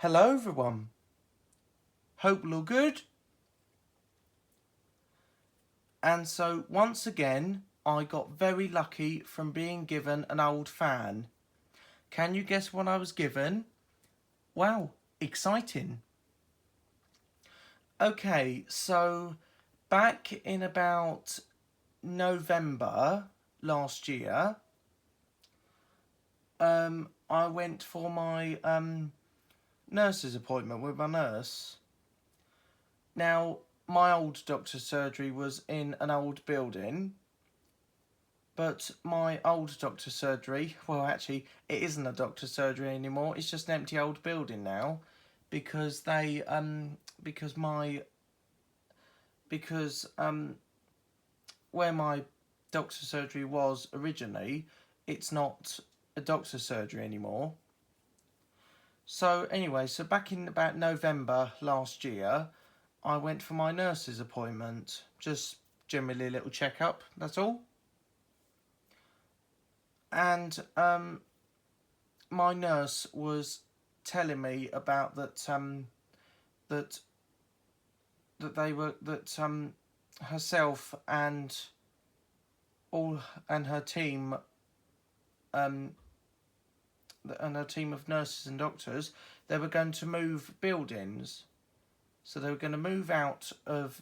Hello everyone, hope you're all good. And so once again I got very lucky from being given an old fan. Can you guess what I was given? Wow, exciting. Okay, so back in about November last year, I went for my nurse's appointment with my nurse. Now, my old doctor's surgery was in an old building, but my old doctor's surgery, well, actually, it isn't a doctor's surgery anymore. It's just an empty old building now, because they because my because where my doctor's surgery was originally, it's not a doctor's surgery anymore. So anyway, so back in about November last year, I went for my nurse's appointment. Just generally a little checkup, that's all. And my nurse was telling me about that herself and her team um, and her team of nurses and doctors, they were going to move buildings. So they were going to move out of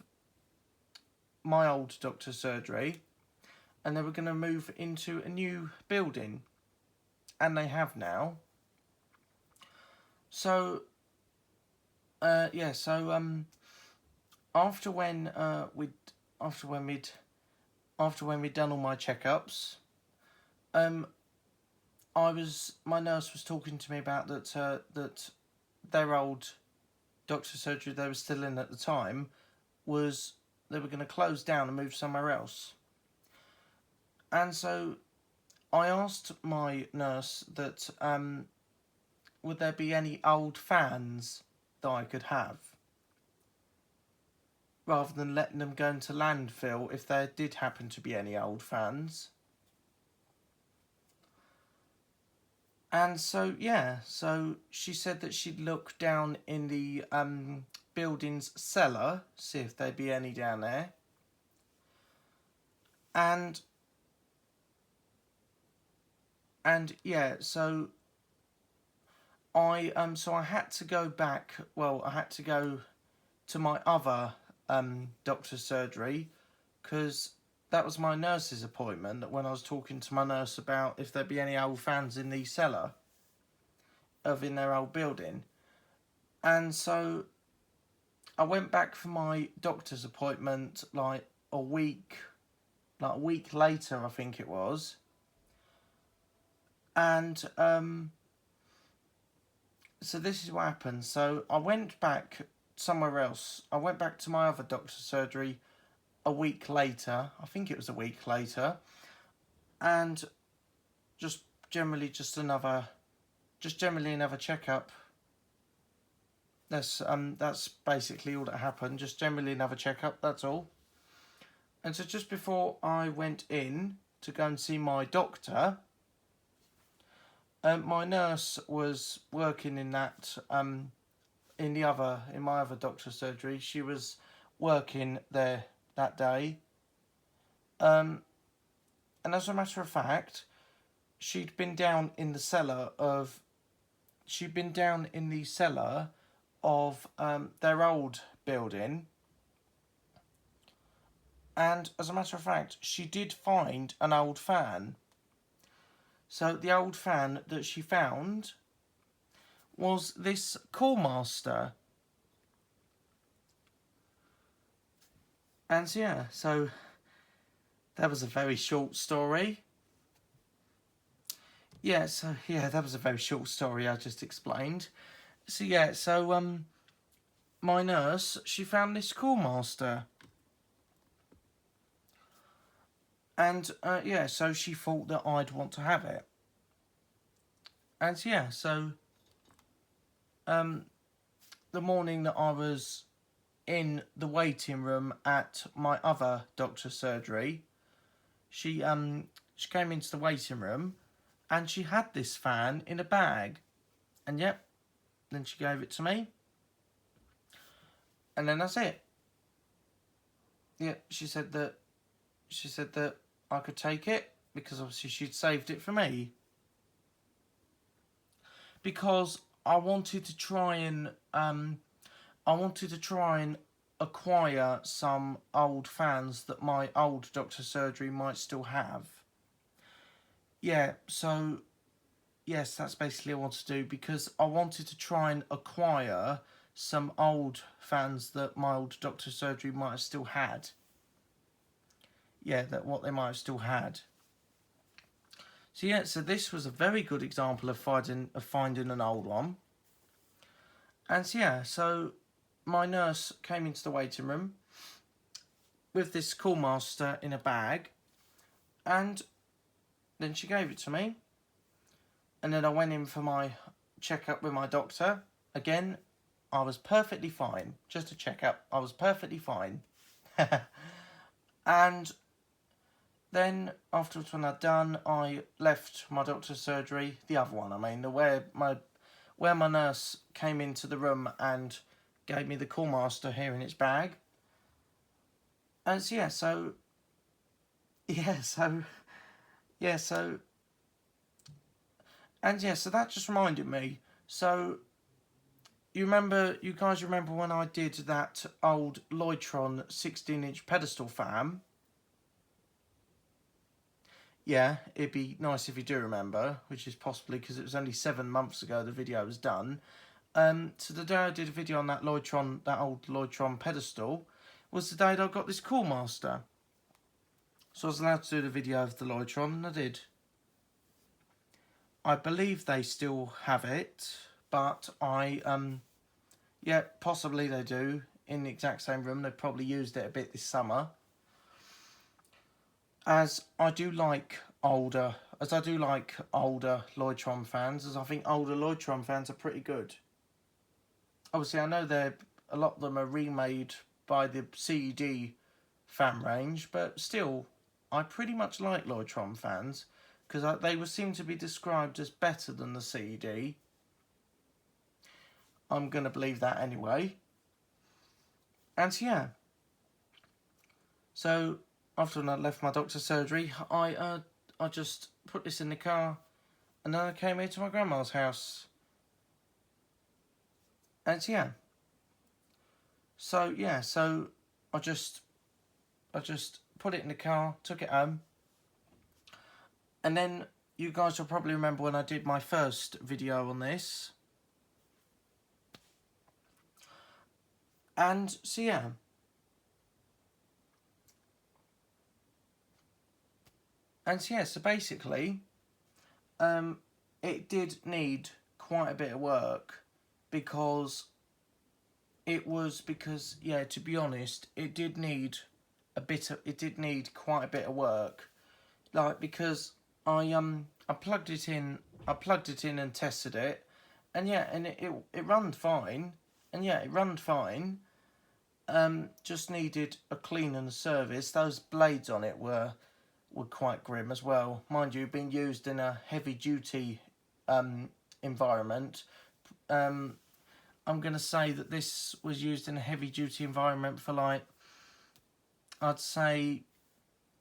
my old doctor's surgery and they were going to move into a new building. And they have now. So, after when we'd done all my checkups, my nurse was talking to me about that their old doctor's surgery they were still in at the time was they were going to close down and move somewhere else. And so I asked my nurse that would there be any old fans that I could have, rather than letting them go into landfill if there did happen to be any old fans. And so, yeah, so she said that she'd look down in the building's cellar, see if there'd be any down there. And yeah, so I had to go back. Well, I had to go to my other doctor's surgery because that was my nurse's appointment. When I was talking to my nurse about if there'd be any old fans in the cellar in their old building, and so I went back for my doctor's appointment like a week later, I think it was, and so this is what happened. So I went back somewhere else. I went back to my other doctor's surgery a week later. I think it was a week later, and just generally another checkup. That's basically all that happened. Just generally another checkup. That's all. And so just before I went in to go and see my doctor, my nurse was working in that in my other doctor's surgery. She was working there that day, and as a matter of fact, she'd been down in the cellar of their old building. And as a matter of fact, she did find an old fan. So the old fan that she found was this Callmaster. And yeah, so that was a very short story. Yeah, so yeah, that was a very short story I just explained. So yeah, so my nurse, she found this Callmaster. And yeah, so she thought that I'd want to have it. And yeah, so the morning that I was in the waiting room at my other doctor's surgery, she came into the waiting room and she had this fan in a bag. And yep, Then she gave it to me. And then that's it. Yeah, she said that I could take it because obviously she'd saved it for me. Because I wanted to try and acquire some old fans that my old doctor's surgery might still have. Yeah, so yes, that's basically what I wanted to do, because I wanted to try and acquire some old fans that my old doctor's surgery might have still had. Yeah, that what they might have still had. So yeah, so this was a very good example of finding an old one. And so, yeah, so my nurse came into the waiting room with this Coolmaster in a bag, and then she gave it to me. And then I went in for my checkup with my doctor. Again, I was perfectly fine. Just a checkup. I was perfectly fine. And then afterwards, when I'd done, I left my doctor's surgery, the other one, I mean, where my nurse came into the room and gave me the Coolmaster here in its bag. And so, so that just reminded me. So you guys remember when I did that old Lloydtron 16-inch pedestal fan? Yeah, it'd be nice if you do remember, which is possibly because it was only 7 months ago the video was done. So the day I did a video on that old Lloydtron pedestal was the day that I got this Coolmaster. So I was allowed to do the video of the Lloydtron, and I did. I believe they still have it, but yeah, possibly they do, in the exact same room. They've probably used it a bit this summer. As I do like older Lloydtron fans, as I think older Lloydtron fans are pretty good. Obviously, I know a lot of them are remade by the CED fan range, but still, I pretty much like Lloydtron fans because they would seem to be described as better than the CED. I'm going to believe that anyway. And yeah. So after I left my doctor's surgery, I just put this in the car, and then I came here to my grandma's house. And yeah. So yeah, so I just put it in the car, took it home, and then you guys will probably remember when I did my first video on this. And so yeah. And so yeah, so basically, it did need quite a bit of work because to be honest, it did need quite a bit of work. Like, because I plugged it in and tested it, and yeah, and it ran fine. And yeah, it ran fine. Just needed a clean and a service. Those blades on it were quite grim as well. Mind you, being used in a heavy duty environment. I'm going to say that this was used in a heavy duty environment for like, I'd say,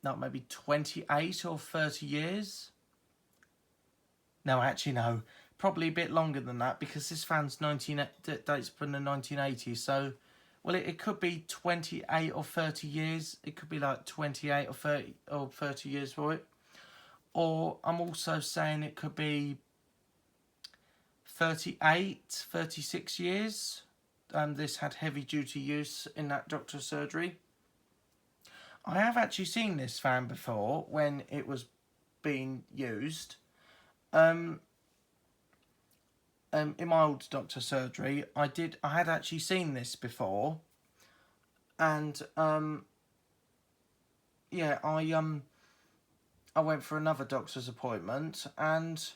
not maybe 28 or 30 years. No, actually no, probably a bit longer than that, because this fan's dates from the 1980s. So, well, it could be 28 or 30 years. It could be like 28 or 30 years for it. Or I'm also saying it could be 38, 36 years. This had heavy duty use in that doctor's surgery. I have actually seen this fan before when it was being used. In my old doctor's surgery, I had actually seen this before, and yeah, I went for another doctor's appointment, and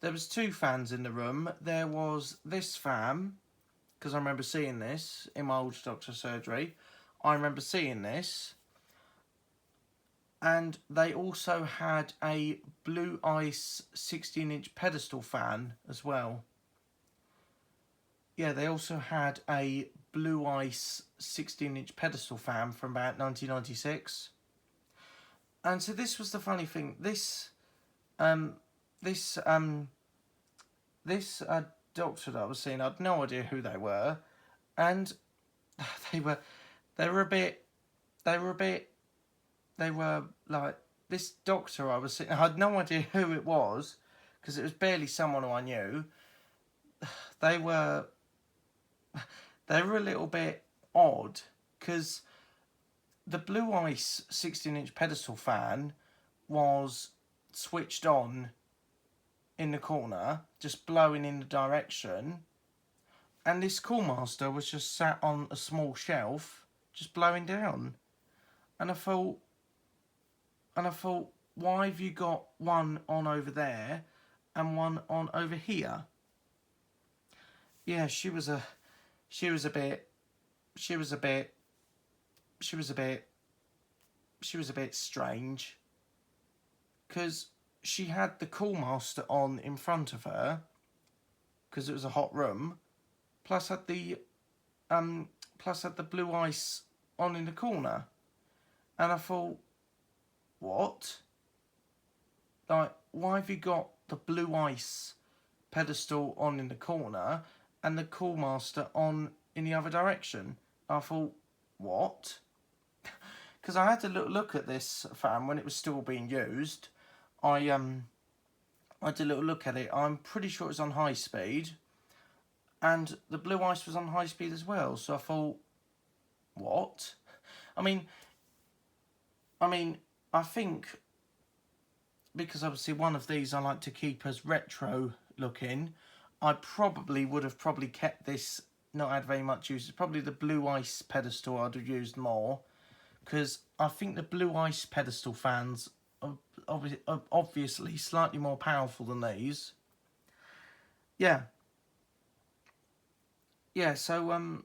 there was 2 fans in the room. There was this fan, because I remember seeing this in my old doctor's surgery. I remember seeing this. And they also had a Blue Ice 16-inch pedestal fan as well. yeah, they also had a Blue Ice 16-inch pedestal fan from about 1996. And so this was the funny thing. Um, this this doctor that I was seeing, I had no idea who they were, and they were they were a bit they were a bit they were like this doctor I was seeing. I had no idea who it was because it was barely someone who I knew. They were they were a little bit odd because the Blue Ice 16-inch pedestal fan was switched on in the corner, just blowing in the direction, and this Coolmaster was just sat on a small shelf, just blowing down. And I thought, why have you got one on over there and one on over here? Yeah, she was a bit strange because she had the Coolmaster on in front of her because it was a hot room, plus had the Blue Ice on in the corner, and I thought, what? Like, why have you got the Blue Ice pedestal on in the corner and the Coolmaster on in the other direction? I thought, what? Because I had to look at this fan when it was still being used. I had a little look at it. I'm pretty sure it was on high speed, and the Blue Ice was on high speed as well. So I thought, what? I mean, I think because obviously one of these I like to keep as retro looking, I probably would have kept this, not had very much use. It's probably the Blue Ice pedestal I'd have used more, because I think the Blue Ice pedestal fans are obviously slightly more powerful than these. Yeah. Yeah, so,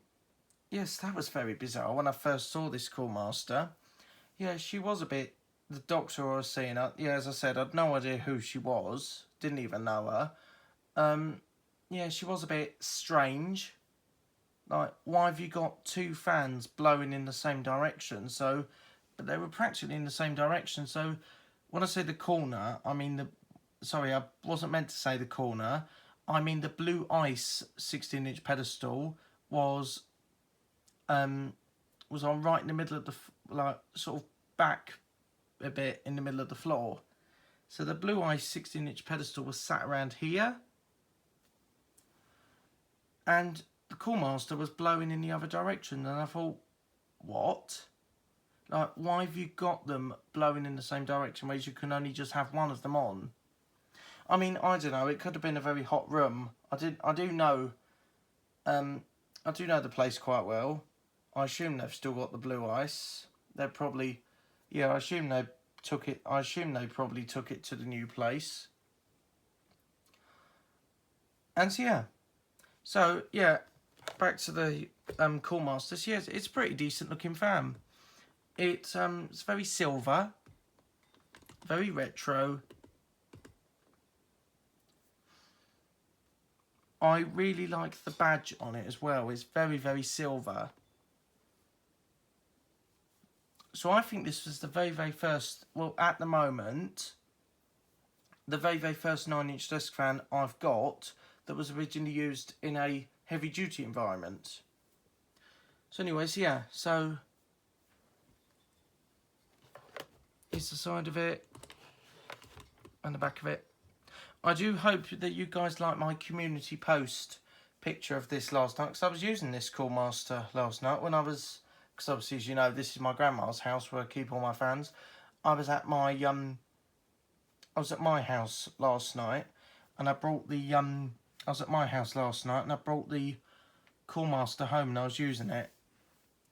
yes, that was very bizarre when I first saw this Coolmaster. Yeah, she was a bit... The doctor I was seeing her, yeah, as I said, I'd no idea who she was. Didn't even know her. Yeah, she was a bit strange. Like, why have you got two fans blowing in the same direction? So, but they were practically in the same direction. So, when I say the corner, I mean the... Sorry, I wasn't meant to say the corner. I mean the Blue Ice 16-inch pedestal was on right in the middle of the... Like, sort of back a bit in the middle of the floor. So the Blue Ice 16-inch pedestal was sat around here, and the Coolmaster was blowing in the other direction. And I thought, what? Like, why have you got them blowing in the same direction, whereas you can only just have one of them on? I mean, I don't know. It could have been a very hot room. I do know the place quite well. I assume they've still got the Blue Ice. They're probably, yeah. I assume they probably took it to the new place. And so yeah, back to the Coolmaster. So, yes, it's a pretty decent looking fan. It's very silver, very retro. I really like the badge on it as well. It's very, very silver. So I think this was the very, very first, well, at the moment, the very, very first 9-inch desk fan I've got that was originally used in a heavy-duty environment. So anyways, yeah, so here's the side of it and the back of it. I do hope that you guys like my community post picture of this last night, because I was using this Coolmaster last night when I was, because obviously, as you know, this is my grandma's house where I keep all my fans. I was at my house last night, and I brought the Coolmaster home, and I was using it.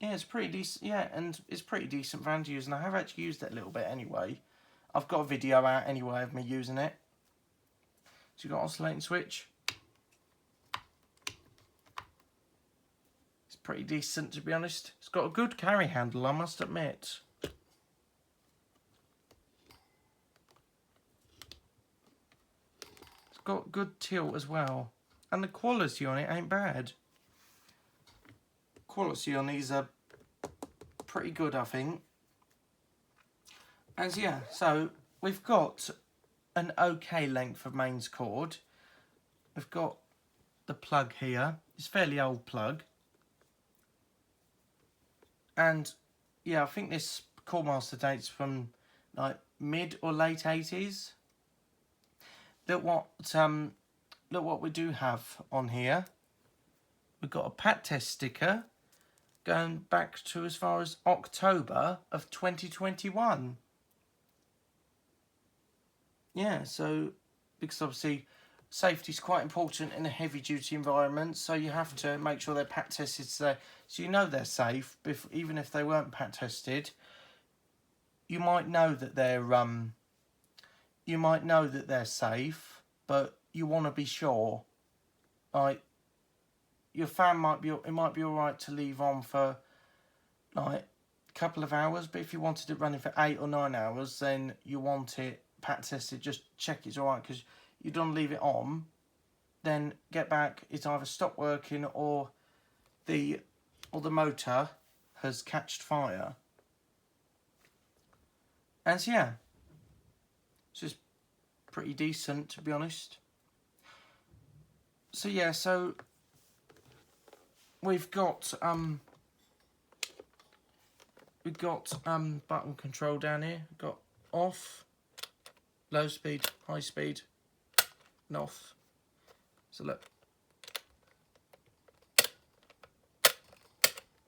Yeah, it's pretty decent. Yeah, and it's pretty decent fan to use, and I have actually used it a little bit anyway. I've got a video out anyway of me using it. So you've got oscillating switch. It's pretty decent, to be honest. It's got a good carry handle, I must admit. It's got good tilt as well. And the quality on it ain't bad. quality on these are pretty good, I think. And yeah, so we've got an okay length of mains cord. We've got the plug here. It's a fairly old plug. And yeah, I think this Callmaster dates from like mid or late 80s. Look what we do have on here. We've got a pat test sticker going back to as far as October of 2021. Yeah, so because obviously safety is quite important in a heavy duty environment, so you have to make sure they're pat tested so you know they're safe. Even if they weren't pat tested, you might know that they're safe, but you want to be sure. Like, your fan might be alright to leave on for like a couple of hours, but if you wanted it running for 8 or 9 hours, then you want it pat tested. Just check it's alright, because you don't leave it on, then get back, it's either stopped working or the motor has catched fire. And so yeah, it's just pretty decent, to be honest. So yeah, so we've got button control down here. We've got off, low speed, high speed, and off. So look,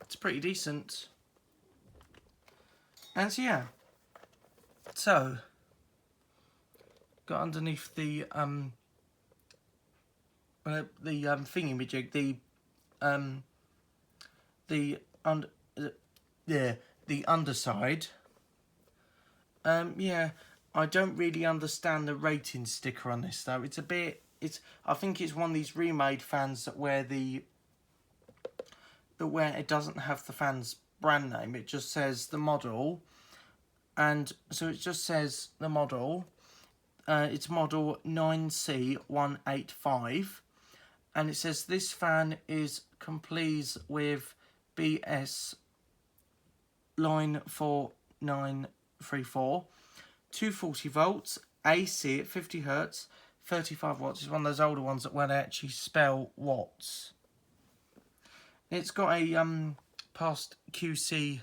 it's pretty decent. And so yeah, so got underneath the thingy-majig, the underside. Yeah, I don't really understand the rating sticker on this though. I think it's one of these remade fans where it doesn't have the fan's brand name. It just says the model, and so it just says the model. It's model 9C185, and it says this fan is complete with BS line 4934, 240 volts, AC at 50 hertz, 35 watts. It's one of those older ones that where they actually spell watts. It's got a past QC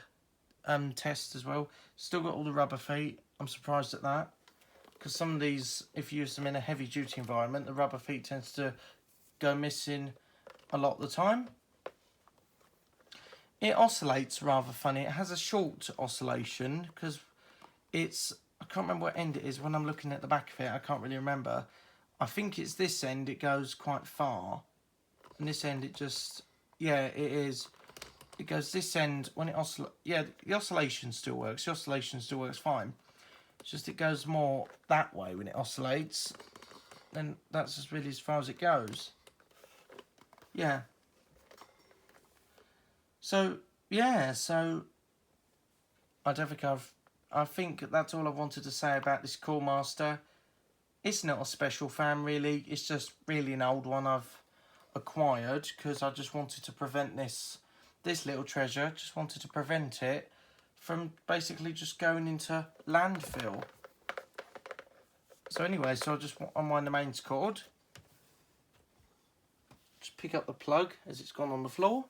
test as well. Still got all the rubber feet. I'm surprised at that, because some of these, if you use them in a heavy duty environment, the rubber feet tends to go missing a lot of the time. It oscillates rather funny. It has a short oscillation because I can't remember what end it is when I'm looking at the back of it. I can't really remember. I think it's this end, it goes quite far, and this end it just, yeah, it is. It goes this end when it oscillates. Yeah, the oscillation still works. The oscillation still works fine. It's just it goes more that way when it oscillates, and that's just really as far as it goes. Yeah. So yeah, so I think that's all I wanted to say about this Callmaster. It's not a special fan really. It's just really an old one I've acquired because I just wanted to prevent this little treasure. Just wanted to prevent it from basically just going into landfill. So anyway, so I'll just unwind the mains cord. Just pick up the plug as it's gone on the floor.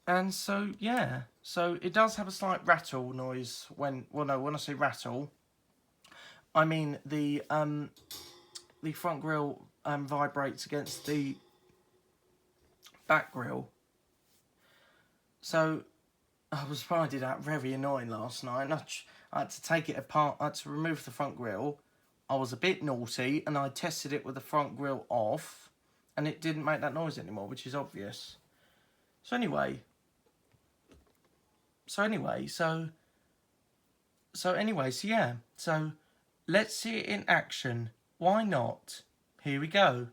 And so yeah, so it does have a slight rattle noise when I say rattle, I mean the front grille vibrates against the back grille. So I was finding that very annoying last night. I had to take it apart. I had to remove the front grille. I was a bit naughty and I tested it with the front grille off, and it didn't make that noise anymore, which is obvious. So anyway, yeah. So let's see it in action. Why not? Here we go.